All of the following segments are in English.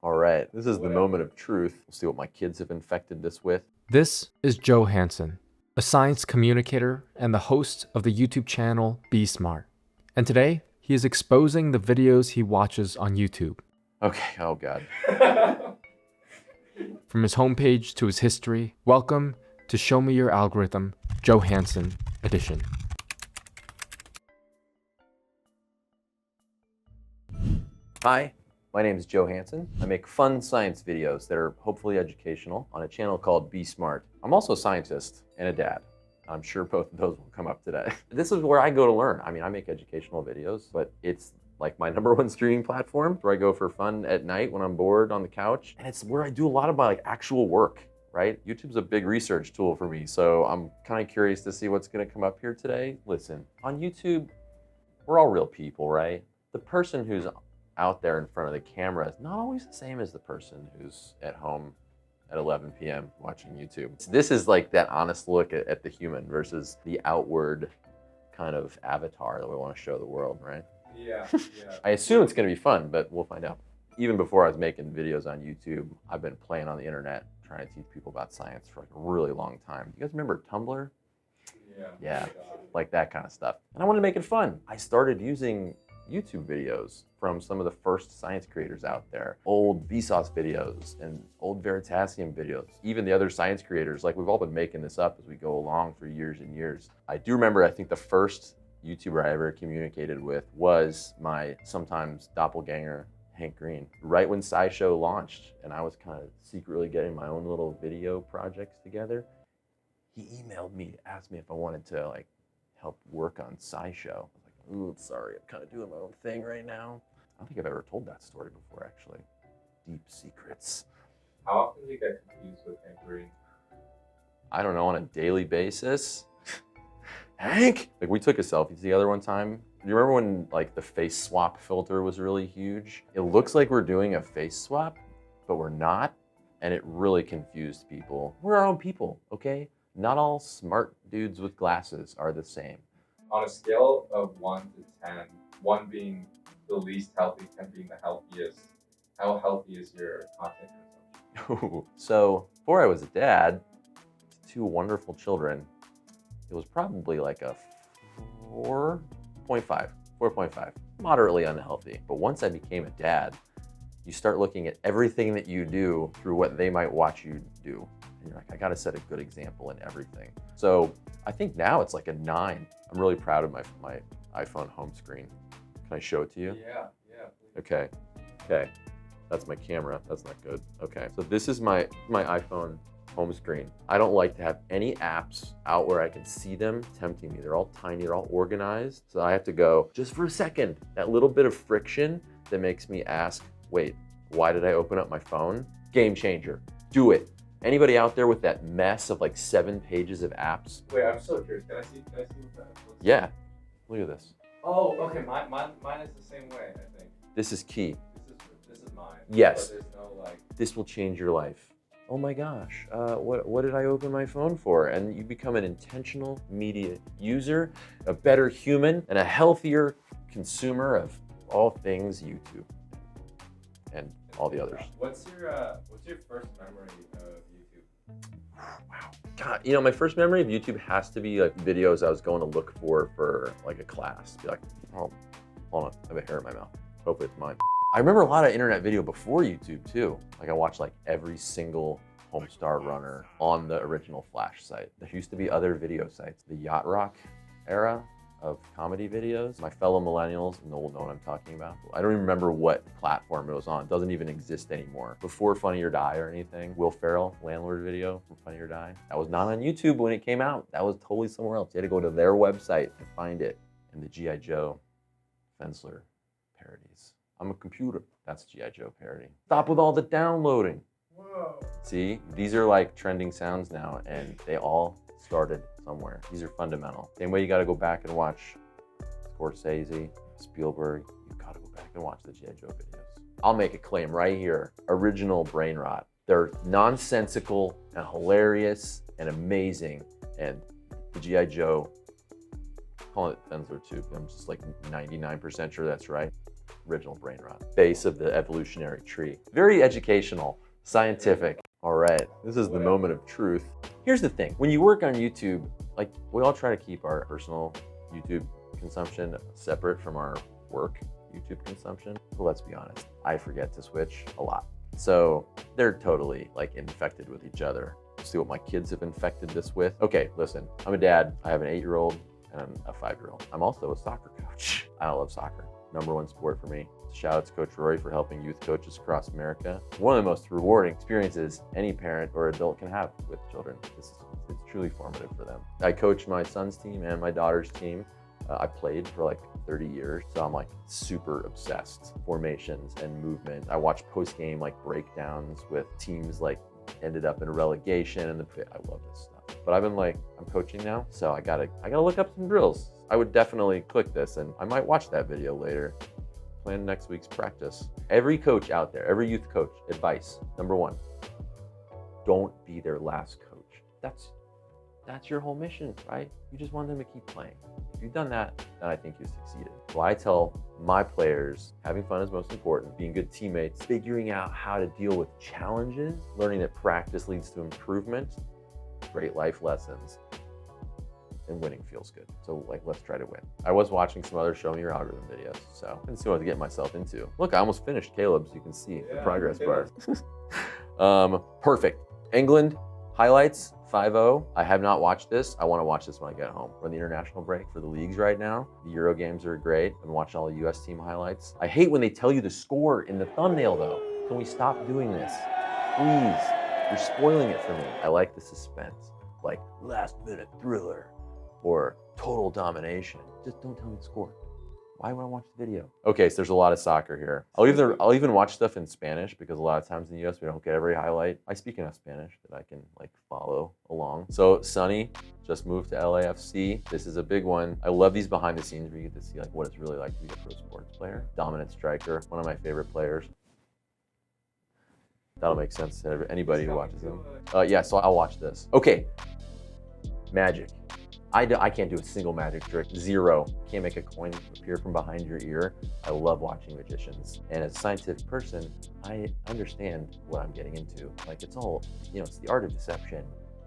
All right, this is the moment of truth. We'll see what my kids have infected this with. This is Joe Hanson, a science communicator and the host of the YouTube channel Be Smart. And today, he is exposing the videos he watches on YouTube. Okay, oh God. From his homepage to his history, welcome to Show Me Your Algorithm, Joe Hanson edition. Hi, my name is Joe Hanson. I make fun science videos that are hopefully educational on a channel called Be Smart. I'm also a scientist and a dad. I'm sure both of those will come up today. This is where I go to learn. I mean, I make educational videos, but it's like my #1 streaming platform where I go for fun at night when I'm bored on the couch. And it's where I do a lot of my actual work, right? YouTube's a big research tool for me. So I'm kind of curious to see what's gonna come up here today. Listen, on YouTube, we're all real people, right? The person who's out there in front of the camera is not always the same as the person who's at home at 11 p.m. watching YouTube. So this is like that honest look at the human versus the outward kind of avatar that we want to show the world, right? Yeah. I assume it's going to be fun, but we'll find out. Even before I was making videos on YouTube, I've been playing on the internet, trying to teach people about science for like a really long time. You guys remember Tumblr? Yeah, like that kind of stuff. And I wanted to make it fun. I started using YouTube videos from some of the first science creators out there. Old Vsauce videos and old Veritasium videos. Even the other science creators, like we've all been making this up as we go along for years and years. I do remember, I think the first YouTuber I ever communicated with was my sometimes doppelganger, Hank Green, right when SciShow launched. And I was kind of secretly getting my own little video projects together. He emailed me to ask me if I wanted to like help work on SciShow. Ooh, sorry, I'm kind of doing my own thing right now. I don't think I've ever told that story before, actually. Deep secrets. How often do you get confused with Hank Green? I don't know, on a daily basis. Hank! Like we took a selfie together one time. Do you remember when like the face swap filter was really huge? It looks like we're doing a face swap, but we're not. And it really confused people. We're our own people, okay? Not all smart dudes with glasses are the same. On a scale of 1 to 10, 1 being the least healthy, 10 being the healthiest, how healthy is your content consumption? So before I was a dad to 2 wonderful children, it was probably like a 4.5, moderately unhealthy. But once I became a dad, you start looking at everything that you do through what they might watch you do. And you're like, I gotta set a good example in everything. So I think now it's like a 9. I'm really proud of my iPhone home screen. Can I show it to you? Yeah. Okay. That's my camera. That's not good. Okay, so this is my iPhone home screen. I don't like to have any apps out where I can see them tempting me. They're all tiny, they're all organized. So I have to go, just for a second, that little bit of friction that makes me ask, wait, why did I open up my phone? Game changer. Do it. Anybody out there with that mess of like 7 pages of apps? Wait, I'm so curious. Can I see what that looks Yeah, look at this. Oh, okay. Mine is the same way, I think. This is key. This is mine. Yes. But there's no like. This will change your life. Oh my gosh, what did I open my phone for? And you become an intentional media user, a better human, and a healthier consumer of all things YouTube and all the others. What's your first memory of YouTube? Wow. God, you know, my first memory of YouTube has to be like videos I was going to look for like a class. Be like, oh, hold on, I have a hair in my mouth. Hopefully it's mine. I remember a lot of internet video before YouTube too. Like I watched like every single Homestar runner on the original Flash site. There used to be other video sites. The Yacht Rock era of comedy videos. My fellow millennials will know what I'm talking about. I don't even remember what platform it was on. It doesn't even exist anymore. Before Funny or Die or anything, Will Ferrell, landlord video from Funny or Die. That was not on YouTube when it came out. That was totally somewhere else. You had to go to their website to find it. And the G.I. Joe Fensler parodies. I'm a computer. That's G.I. Joe parody. Stop with all the downloading. Whoa. See, these are like trending sounds now, and they all started somewhere. These are fundamental. Same way you gotta go back and watch Scorsese, Spielberg, you gotta go back and watch the G.I. Joe videos. I'll make a claim right here. Original brain rot. They're nonsensical and hilarious and amazing. And the G.I. Joe, call it Fensler too, I'm just like 99% sure that's right. original brain rot. Base of the evolutionary tree. Very educational, scientific. All right, this is the moment of truth. Here's the thing, when you work on YouTube, like we all try to keep our personal YouTube consumption separate from our work YouTube consumption. But let's be honest, I forget to switch a lot. So they're totally like infected with each other. See what my kids have infected this with. Okay, listen, I'm a dad. I have an 8-year-old and a 5-year-old. I'm also a soccer coach. I love soccer. #1 sport for me. Shout out to Coach Rory for helping youth coaches across America. One of the most rewarding experiences any parent or adult can have with children. It's truly formative for them. I coach my son's team and my daughter's team. I played for like 30 years, so I'm like super obsessed. Formations and movement. I watch post-game like breakdowns with teams like ended up in relegation and I love this stuff. But I've been like, I'm coaching now, so I gotta look up some drills. I would definitely click this and I might watch that video later. Plan next week's practice. Every coach out there, every youth coach, advice, #1, don't be their last coach. That's your whole mission, right? You just want them to keep playing. If you've done that, then I think you've succeeded. So I tell my players, having fun is most important, being good teammates, figuring out how to deal with challenges, learning that practice leads to improvement, great life lessons, and winning feels good. So like, let's try to win. I was watching some other Show Me Your Algorithm videos, so I didn't see what I was getting myself into. Look, I almost finished Caleb's. You can see the progress bar. Perfect. England highlights. 5-0. I have not watched this. I want to watch this when I get home. We're in the international break for the leagues right now. The Euro games are great. I've been watching all the US team highlights. I hate when they tell you the score in the thumbnail though. Can we stop doing this? Please, you're spoiling it for me. I like the suspense, like last minute thriller or total domination. Just don't tell me the score. Why would I watch the video? Okay, so there's a lot of soccer here. I'll even watch stuff in Spanish because a lot of times in the US we don't get every highlight. I speak enough Spanish that I can like follow along. So Sonny just moved to LAFC. This is a big one. I love these behind the scenes where you get to see like what it's really like to be a pro sports player. Dominant striker, one of my favorite players. That'll make sense to anybody who watches them. Yeah, so I'll watch this. Okay, magic. I can't do a single magic trick, 0. Can't make a coin appear from behind your ear. I love watching magicians. And as a scientific person, I understand what I'm getting into. Like it's all, it's the art of deception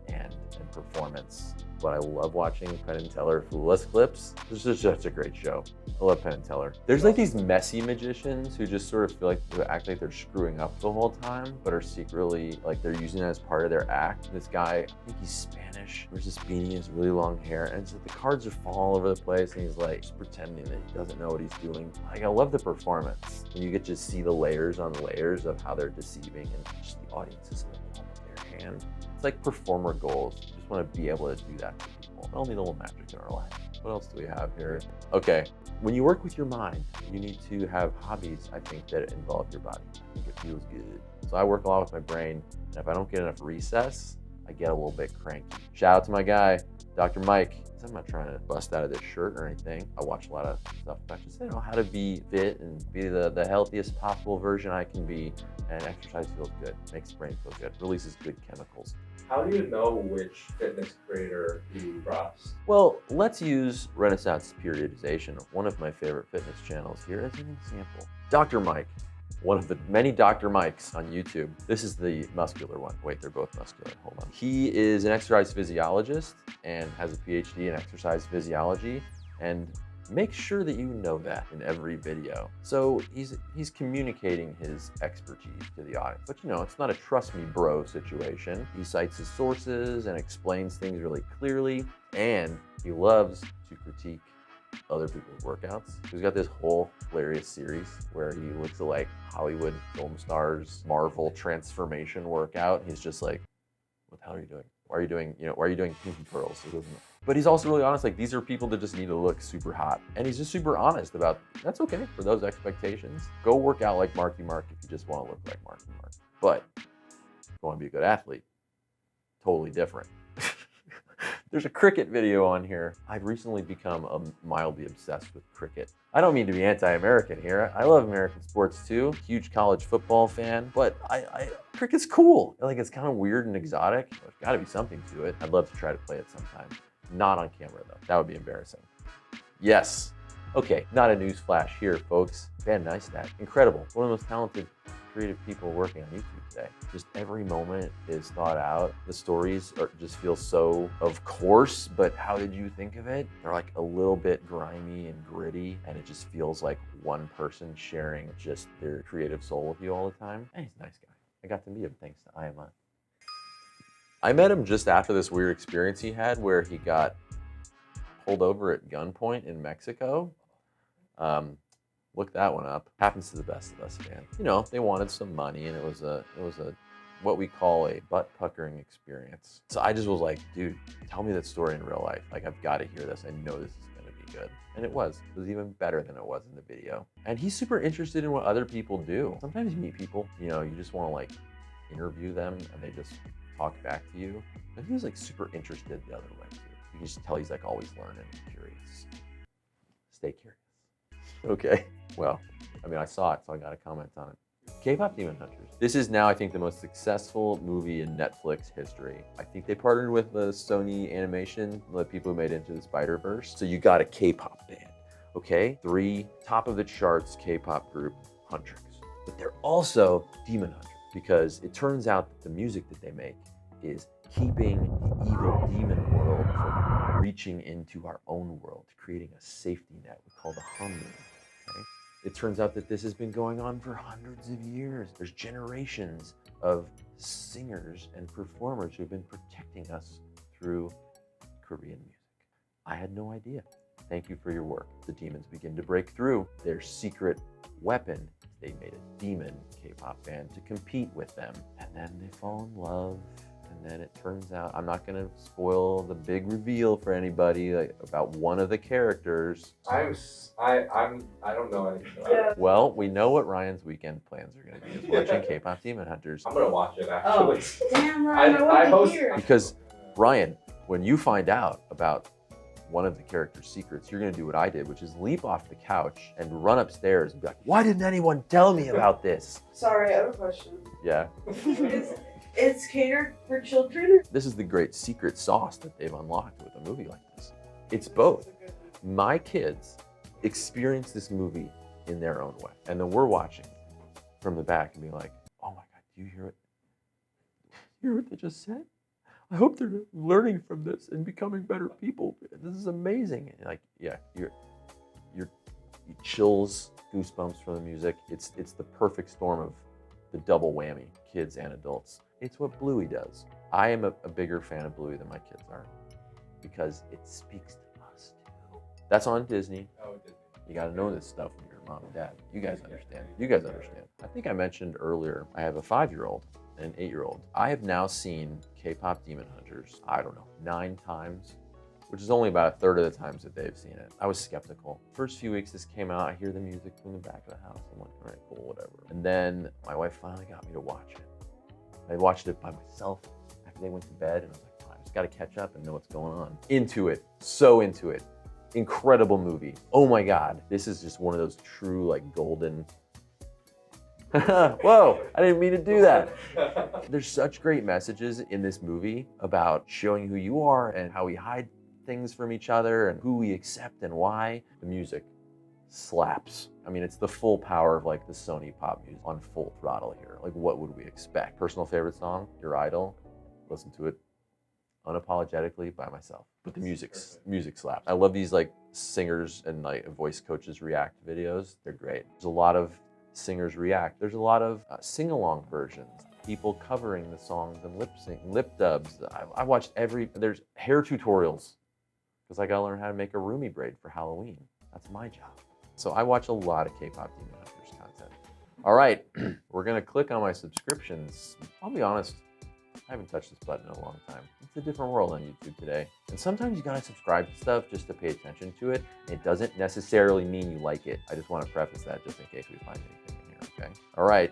and performance. But I love watching Penn and Teller fool us clips. This is such a great show. I love Penn and Teller. There's like these messy magicians who just sort of feel like they act like they're screwing up the whole time, but are secretly like they're using it as part of their act. This guy, I think he's Spanish, wears this beanie, he has really long hair, and so the cards are falling all over the place, and he's like just pretending that he doesn't know what he's doing. Like I love the performance. And you get to see the layers on layers of how they're deceiving, and just the audience is in the palm of their hand. It's like performer goals. You just want to be able to do that to people. We all need a little magic in our life. What else do we have here? Okay, when you work with your mind, you need to have hobbies, I think, that involve your body. I think it feels good. So I work a lot with my brain, and if I don't get enough recess, I get a little bit cranky. Shout out to my guy, Dr. Mike. I'm not trying to bust out of this shirt or anything. I watch a lot of stuff about just how to be fit and be the healthiest possible version I can be. And exercise feels good, makes the brain feel good, releases good chemicals. How do you know which fitness creator you trust? Well, let's use Renaissance periodization, one of my favorite fitness channels here as an example. Dr. Mike, one of the many Dr. Mikes on YouTube. This is the muscular one. Wait, they're both muscular, hold on. He is an exercise physiologist and has a PhD in exercise physiology, and make sure that you know that in every video. So he's communicating his expertise to the audience. But it's not a trust me bro situation. He cites his sources and explains things really clearly, and he loves to critique other people's workouts. He's got this whole hilarious series where he looks at like Hollywood film stars Marvel transformation workout. He's just like, what the hell are you doing? Why are you doing pinky curls? But he's also really honest, like these are people that just need to look super hot. And he's just super honest about, that's okay for those expectations. Go work out like Marky Mark if you just want to look like Marky Mark. But if you want to be a good athlete, totally different. There's a cricket video on here. I've recently become mildly obsessed with cricket. I don't mean to be anti-American here. I love American sports too. Huge college football fan, but cricket's cool. Like it's kind of weird and exotic. There's gotta be something to it. I'd love to try to play it sometime. Not on camera though. That would be embarrassing. Yes, Okay, not a news flash here, folks. Van Neistat, incredible. One of the most talented creative people working on YouTube today. Just every moment is thought out. The stories just feel so of course, but how did you think of it? They're like a little bit grimy and gritty, and it just feels like one person sharing just their creative soul with you all the time. And he's a nice guy. I got to meet him thanks to IMI. I met him just after this weird experience he had where he got pulled over at gunpoint in Mexico. Look that one up. Happens to the best of us, man. You know, they wanted some money, and it was a what we call a butt-puckering experience. So I just was like, dude, tell me that story in real life. Like, I've got to hear this. I know this is gonna be good. And it was. It was even better than it was in the video. And he's super interested in what other people do. Sometimes you meet people, you know, you just want to like interview them, and they just talk back to you. But he was like super interested the other way too. You can just tell he's like always learning and curious. Stay curious. Okay. Well, I mean, I saw it, so I got to comment on it. Kpop Demon Hunters. This is now, I think, the most successful movie in Netflix history. I think they partnered with the Sony Animation, the people who made Into the Spider-Verse. So you got a K-pop band, okay? 3 top of the charts K-pop group, Huntrix. But they're also Demon Hunters, because it turns out that the music that they make is keeping the evil demon world from reaching into our own world, creating a safety net we call the Hanson. Okay? It turns out that this has been going on for hundreds of years. There's generations of singers and performers who've been protecting us through Korean music. I had no idea. Thank you for your work. The demons begin to break through. Their secret weapon, they made a demon K-pop band to compete with them. And then they fall in love. And then it turns out, I'm not gonna spoil the big reveal for anybody about one of the characters. I don't know anything about it. Well, we know what Ryan's weekend plans are gonna be, is watching Kpop Demon Hunters. I'm gonna watch it actually. Oh, damn, Ryan, I host here. Because, Ryan, when you find out about one of the character's secrets, you're gonna do what I did, which is leap off the couch and run upstairs and be like, why didn't anyone tell me about this? Sorry, I have a question. Yeah. It's catered for children? This is the great secret sauce that they've unlocked with a movie like this. It's both. My kids experience this movie in their own way. And then we're watching from the back and being like, oh my God, do you hear it? You hear what they just said? I hope they're learning from this and becoming better people. This is amazing. And like, yeah, you chills, goosebumps from the music. It's the perfect storm of the double whammy, kids and adults. It's what Bluey does. I am a bigger fan of Bluey than my kids are because it speaks to us too. That's on Disney. Oh, Disney. You gotta know this stuff when you're mom and dad. You guys understand. You guys understand. I think I mentioned earlier, I have a 5-year-old and an 8-year-old. I have now seen Kpop Demon Hunters, I don't know, 9 times, which is only about a third of the times that they've seen it. I was skeptical. First few weeks this came out, I hear the music from the back of the house. I'm like, all right, cool, whatever. And then my wife finally got me to watch it. I watched it by myself after they went to bed, and I was like, I just gotta catch up and know what's going on. Into it, so into it. Incredible movie. Oh my God, this is just one of those true like golden, whoa, I didn't mean to do that. There's such great messages in this movie about showing who you are and how we hide things from each other and who we accept and why. The music slaps. I mean, it's the full power of like the Sony pop music on full throttle here. Like, what would we expect? Personal favorite song, Your Idol. Listen to it unapologetically by myself. But the music slaps. I love these like singers and like voice coaches react videos. They're great. There's a lot of singers react. There's a lot of sing-along versions. People covering the songs and lip dubs. I watched there's hair tutorials because I gotta learn how to make a roomie braid for Halloween. That's my job. So I watch a lot of Kpop Demon Hunters content. All right, we're gonna click on my subscriptions. I'll be honest, I haven't touched this button in a long time. It's a different world on YouTube today. And sometimes you gotta subscribe to stuff just to pay attention to it. It doesn't necessarily mean you like it. I just wanna preface that just in case we find anything in here, okay? All right,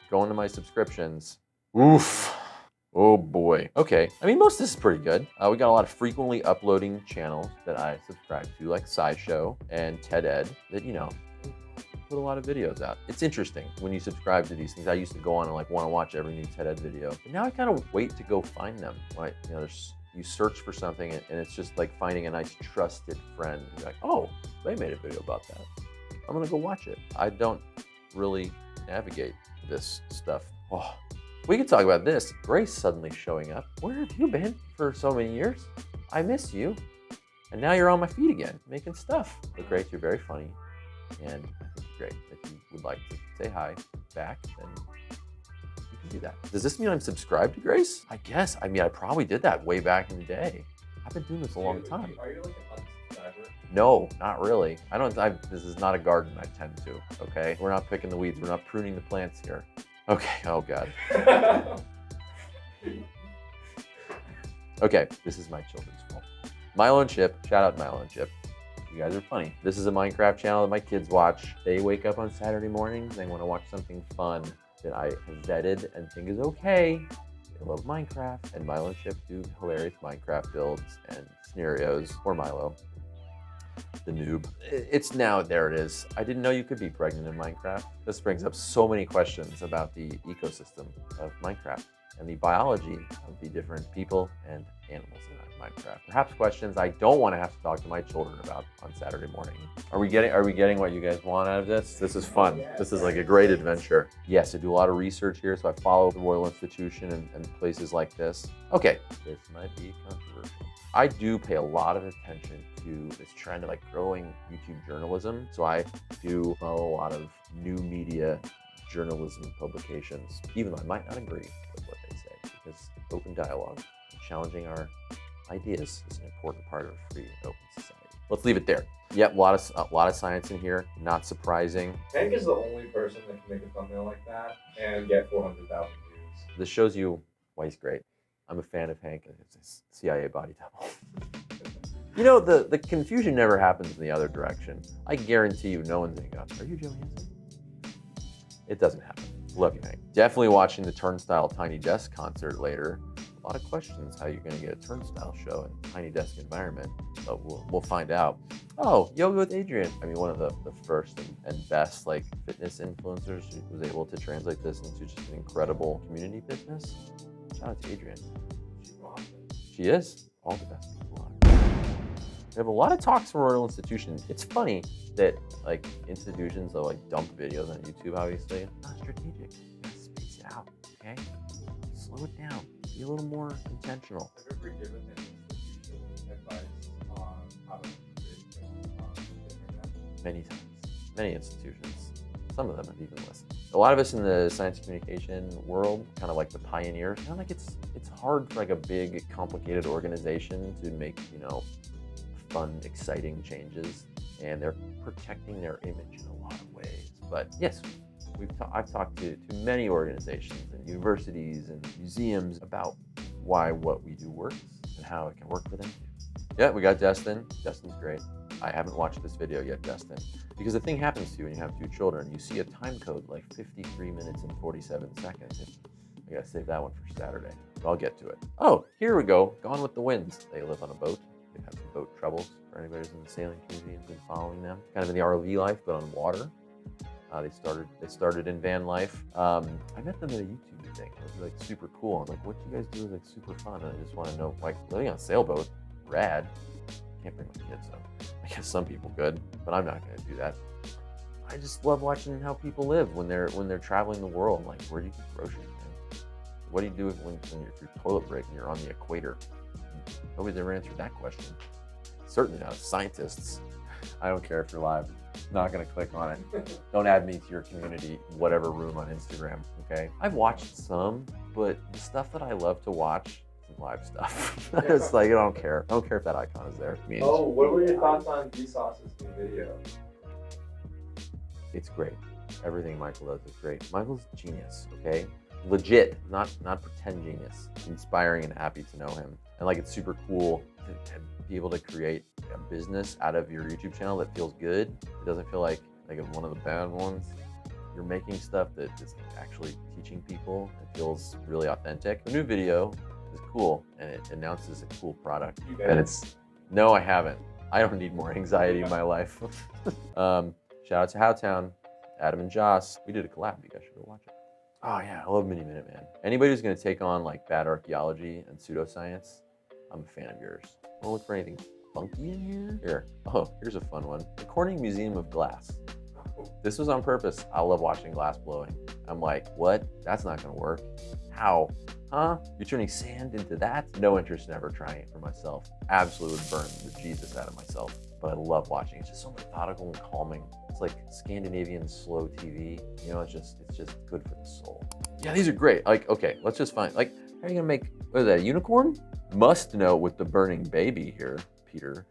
going to my subscriptions. Oof. Oh boy. Okay, I mean, most of this is pretty good. We got a lot of frequently uploading channels that I subscribe to, like SciShow and TED Ed, that, you know, put a lot of videos out. It's interesting when you subscribe to these things. I used to go on and like want to watch every new TED Ed video, but now I kind of wait to go find them. Right? You know, there's you search for something and it's just like finding a nice trusted friend. You're like, oh, they made a video about that. I'm gonna go watch it. I don't really navigate this stuff. Oh, we could talk about this. Grace suddenly showing up. Where have you been for so many years? I miss you. And now you're on my feed again, making stuff. But Grace, you're very funny. And I think you're great. If you would like to say hi back, then you can do that. Does this mean I'm subscribed to Grace? I guess. I mean, I probably did that way back in the day. I've been doing this a long time. Are you like an unsubscriber? No, not really. This is not a garden I tend to, okay? We're not picking the weeds. We're not pruning the plants here. Okay, oh God. Okay, this is my children's fault. Milo and Chip, shout out Milo and Chip. You guys are funny. This is a Minecraft channel that my kids watch. They wake up on Saturday mornings, they want to watch something fun that I have vetted and think is okay. They love Minecraft, and Milo and Chip do hilarious Minecraft builds and scenarios, or Milo, the noob. It's now, there it is. I didn't know you could be pregnant in Minecraft. This brings up so many questions about the ecosystem of Minecraft and the biology of the different people and animals in Minecraft. Perhaps questions I don't want to have to talk to my children about on Saturday morning. Are we getting what you guys want out of this? This is fun. This is like a great adventure. Yes, I do a lot of research here, so I follow the Royal Institution and places like this. Okay, this might be controversial. I do pay a lot of attention to this trend of like growing YouTube journalism. So I do follow a lot of new media journalism publications, even though I might not agree with what they say, because open dialogue and challenging our ideas is an important part of a free and open society. Let's leave it there. Yep, a lot of science in here. Not surprising. Hank is the only person that can make a thumbnail like that and get 400,000 views. This shows you why he's great. I'm a fan of Hank. It's a CIA body double. You know, the confusion never happens in the other direction. I guarantee you no one's gonna go, are you Joe Hanson? It doesn't happen. Love you, Hank. Definitely watching the Turnstile Tiny Desk concert later. A lot of questions how you're going to get a turnstile show in a tiny desk environment, but we'll find out. Oh, Yoga with Adrian. I mean, one of the first and best like fitness influencers who was able to translate this into just an incredible community business. Shout out to Adrian. She is. All the best people are. We have a lot of talks from Royal Institution. It's funny that like institutions that like dump videos on YouTube, obviously, not strategic. You gotta space it out, okay? Slow it down. Be a little more intentional. Have you ever given an institution advice on how to create things on the internet? Many times. Many institutions. Some of them have even listened. A lot of us in the science communication world, kind of like the pioneers, kind of like it's hard for like a big, complicated organization to make, you know, fun, exciting changes, and they're protecting their image in a lot of ways. But yes, I've talked to many organizations and universities and museums about why what we do works and how it can work for them. Yeah, we got Destin. Destin's great. I haven't watched this video yet, Destin, because the thing happens to you when you have 2 children. You see a time code like 53 minutes and 47 seconds. I gotta save that one for Saturday, but I'll get to it. Oh, here we go. Gone with the Winds. They live on a boat. They've had some boat troubles for anybody who's in the sailing community and been following them. Kind of in the ROV life, but on water. They started in van life. I met them at a YouTube thing. It was like super cool. I'm like, what you guys do is like super fun. And I just want to know, like, living on a sailboat, rad. Can't bring my kids up. I guess some people could, but I'm not going to do that. I just love watching how people live when they're traveling the world. Like, where do you get groceries, man? What do you do when you're toilet break and you're on the equator? Nobody's ever answered that question. Certainly not scientists. I don't care if you're live. Not gonna click on it. Don't add me to your community, whatever room on Instagram, okay? I've watched some, but the stuff that I love to watch is live stuff. It's like, I don't care. I don't care if that icon is there. It means What were your thoughts on Vsauce's new video? it's great. Everything Michael does is great. Michael's genius, okay? Legit, not pretend genius. Inspiring and happy to know him. And like, it's super cool to be able to create a business out of your YouTube channel that feels good. It doesn't feel like one of the bad ones. You're making stuff that is actually teaching people. It feels really authentic. The new video is cool, and it announces a cool product. And no, I haven't. I don't need more anxiety in my life. Shout out to Howtown, Adam and Joss. We did a collab. You guys should go watch it. Oh yeah, I love Mini Minute Man. Anybody who's gonna take on like bad archaeology and pseudoscience I'm a fan of yours. Wanna look for anything funky in here? Here, oh, here's a fun one. The Corning Museum of Glass. This was on purpose. I love watching glass blowing. I'm like, what? That's not gonna work. How? Huh? You're turning sand into that? No interest in ever trying it for myself. Absolutely would burn the Jesus out of myself. But I love watching. It's just so methodical and calming. It's like Scandinavian slow TV. You know, it's just good for the soul. Yeah, these are great. Like, okay, let's just find, like, how are you gonna make, what is that, a unicorn? Must know with the burning baby here, Peter.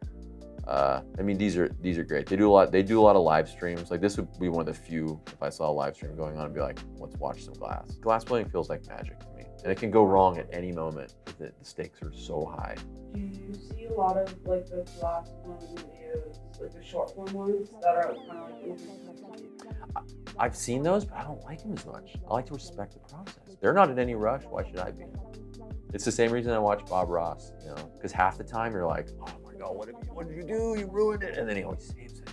I mean, these are great. They do a lot of live streams. Like, this would be one of the few, if I saw a live stream going on, and be like, let's watch some glass. Glass blowing feels like magic to me. And it can go wrong at any moment. The stakes are so high. Do you see a lot of like the glass blowing videos, like the short form ones that are kind of like I've seen those, but I don't like them as much. I like to respect the process. They're not in any rush. Why should I be? It's the same reason I watch Bob Ross, you know, because half the time you're like, oh my God, what did you do? You ruined it. And then he always saves it.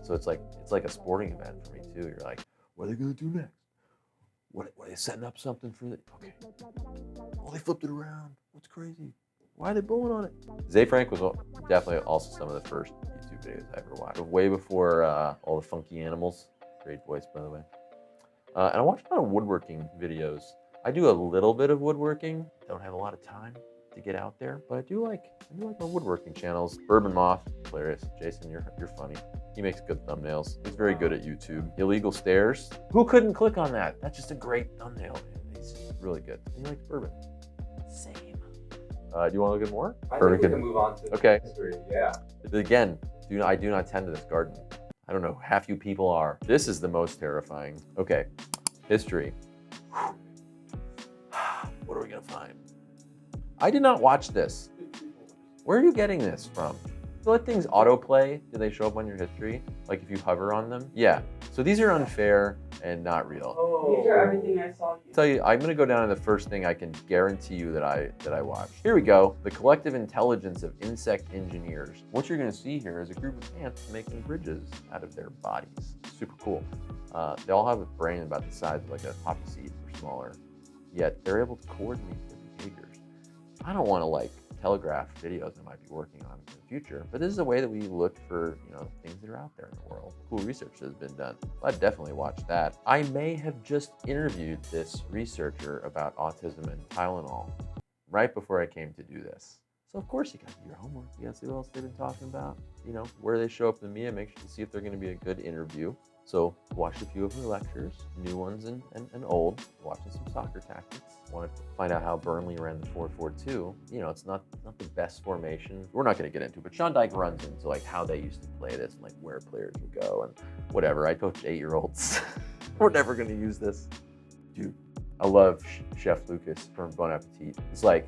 So it's like a sporting event for me too. You're like, what are they gonna do next? What are they setting up something for the, okay. Oh, they flipped it around. What's crazy? Why are they bowling on it? Zay Frank was definitely also some of the first YouTube videos I ever watched. Way before all the funky animals. Great voice, by the way. And I watch a lot of woodworking videos. I do a little bit of woodworking. Don't have a lot of time to get out there, but I do like my woodworking channels. Bourbon Moth, hilarious. Jason, you're funny. He makes good thumbnails. He's very good at YouTube. Illegal Stairs. Who couldn't click on that? That's just a great thumbnail, man. He's really good. And he likes bourbon. Same. Do you want to look at more? I think we can move on to okay. History. Yeah. Again, I do not tend to this garden. I don't know, half you people are. This is the most terrifying. Okay, history. What are we gonna find? I did not watch this. Where are you getting this from? You let things autoplay? Do they show up on your history? Like if you hover on them? Yeah. So these are unfair and not real. these are everything I saw. I'll tell you, I'm gonna go down to the first thing I can guarantee you that I watched. Here we go. The collective intelligence of insect engineers. What you're gonna see here is a group of ants making bridges out of their bodies. Super cool. They all have a brain about the size of like a poppy seed or smaller, yet they're able to coordinate their behaviors. I don't wanna like telegraph videos I might be working on in the future, but this is a way that we look for, you know, things that are out there in the world. Cool research that has been done. I'd definitely watch that. I may have just interviewed this researcher about autism and Tylenol right before I came to do this. So of course you gotta do your homework. You gotta see what else they've been talking about, you know, where they show up in the media, make sure to see if they're gonna be a good interview. So watched a few of her lectures, new ones and old, watching some soccer tactics. Wanted to find out how Burnley ran the 4-4-2. You know, it's not the best formation. We're not gonna get into it, but Sean Dyke runs into like how they used to play this and like where players would go and whatever. I coach 8-year-olds. We're never gonna use this. Dude, I love Chef Lucas from Bon Appetit. It's like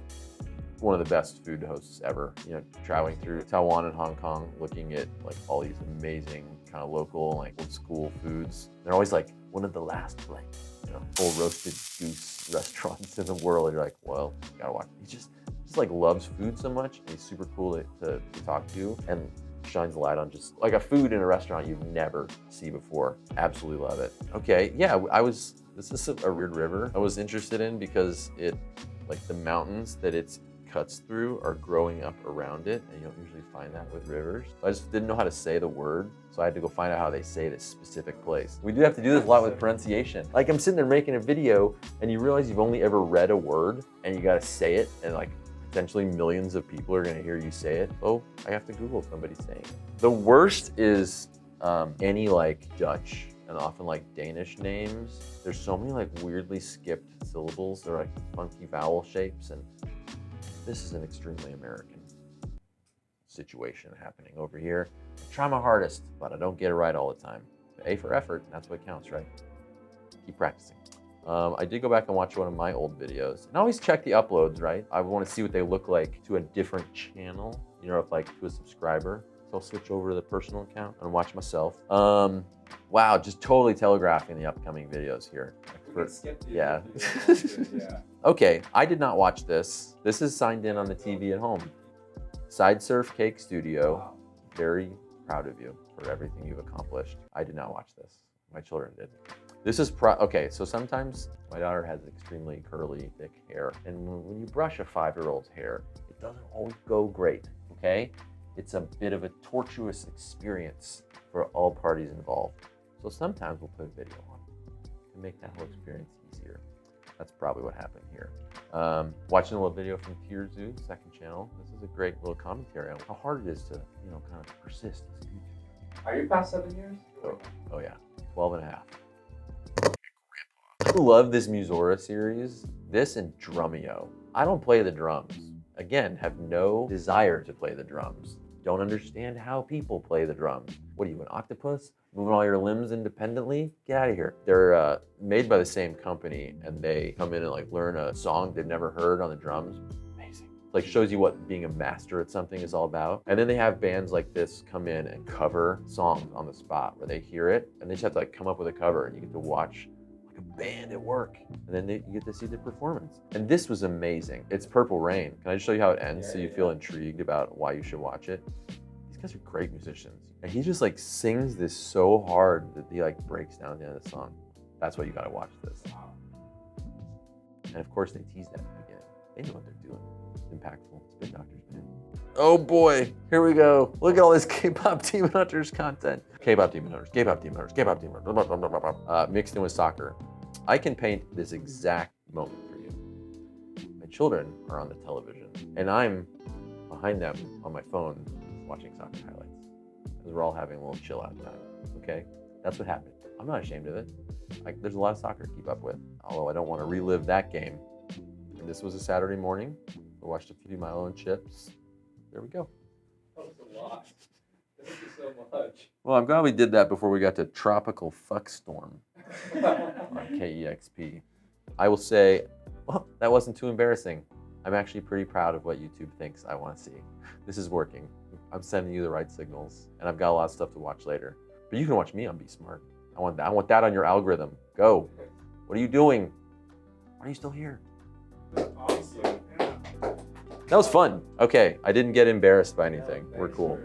one of the best food hosts ever, you know, traveling through Taiwan and Hong Kong, looking at like all these amazing kind of local, like old school foods. They're always like one of the last, like, you know, full roasted goose restaurants in the world. You're like, well, you gotta watch. He just like loves food so much. And he's super cool to talk to and shines a light on just like a food in a restaurant you've never seen before. Absolutely love it. Okay, yeah, this is a weird river I was interested in because it, like the mountains that it's cuts through are growing up around it, and you don't usually find that with rivers. I just didn't know how to say the word, so I had to go find out how they say this specific place. We do have to do this a lot with pronunciation. Like I'm sitting there making a video, and you realize you've only ever read a word, and you gotta say it, and like potentially millions of people are gonna hear you say it. Oh, I have to Google somebody saying it. The worst is any like Dutch and often like Danish names. There's so many like weirdly skipped syllables. They're like funky vowel shapes, and this is an extremely American situation happening over here. I try my hardest, but I don't get it right all the time. A for effort, that's what counts, right? Keep practicing. I did go back and watch one of my old videos. And I always check the uploads, right? I want to see what they look like to a different channel, you know, if like to a subscriber. So I'll switch over to the personal account and watch myself. Wow, just totally telegraphing the upcoming videos here. Yeah. Okay, I did not watch this. This is signed in on the TV at home. Side Surf Cake Studio. Wow. Very proud of you for everything you've accomplished. I did not watch this. My children did. This is okay, so sometimes my daughter has extremely curly, thick hair. And when you brush a 5-year-old's hair, it doesn't always go great, okay? It's a bit of a tortuous experience for all parties involved. So sometimes we'll put a video on to make that whole experience easier. That's probably what happened here. Watching a little video from Tear Zoo, second channel. This is a great little commentary on how hard it is to, you know, kind of persist as a YouTuber. Are you past 7 years? Oh yeah, 12 and a half. I love this Musora series, this and Drumeo. I don't play the drums. Again, have no desire to play the drums. Don't understand how people play the drums. What are you, an octopus? Moving all your limbs independently? Get out of here. They're made by the same company, and they come in and like learn a song they've never heard on the drums. Amazing. Like shows you what being a master at something is all about. And then they have bands like this come in and cover songs on the spot where they hear it, and they just have to like come up with a cover, and you get to watch like a band at work. And then you get to see the performance. And this was amazing. It's Purple Rain. Can I just show you how it ends so you feel intrigued about why you should watch it? These guys are great musicians. And he just like sings this so hard that he like breaks down at the end of the song. That's why you gotta watch this. And of course they tease that at the beginning. They know what they're doing. It's impactful. Spin Doctors, man. Oh boy, here we go. Look at all this Kpop Demon Hunters content. Kpop Demon Hunters, Kpop Demon Hunters, Kpop Demon Hunters, blah, blah, blah, blah, blah. Mixed in with soccer. I can paint this exact moment for you. My children are on the television, and I'm behind them on my phone watching soccer highlights. Because we're all having a little chill out time, okay? That's what happened. I'm not ashamed of it. There's a lot of soccer to keep up with, although I don't want to relive that game. And this was a Saturday morning. We watched a few Milo and Chips. There we go. That was a lot. Thank you so much. Well, I'm glad we did that before we got to Tropical Fuck Storm on KEXP. I will say, well, that wasn't too embarrassing. I'm actually pretty proud of what YouTube thinks I want to see. This is working. I'm sending you the right signals, and I've got a lot of stuff to watch later. But you can watch me on Be Smart. I want that. I want that on your algorithm. Go. What are you doing? Why are you still here? Awesome. That was fun. Okay, I didn't get embarrassed by anything. We're cool.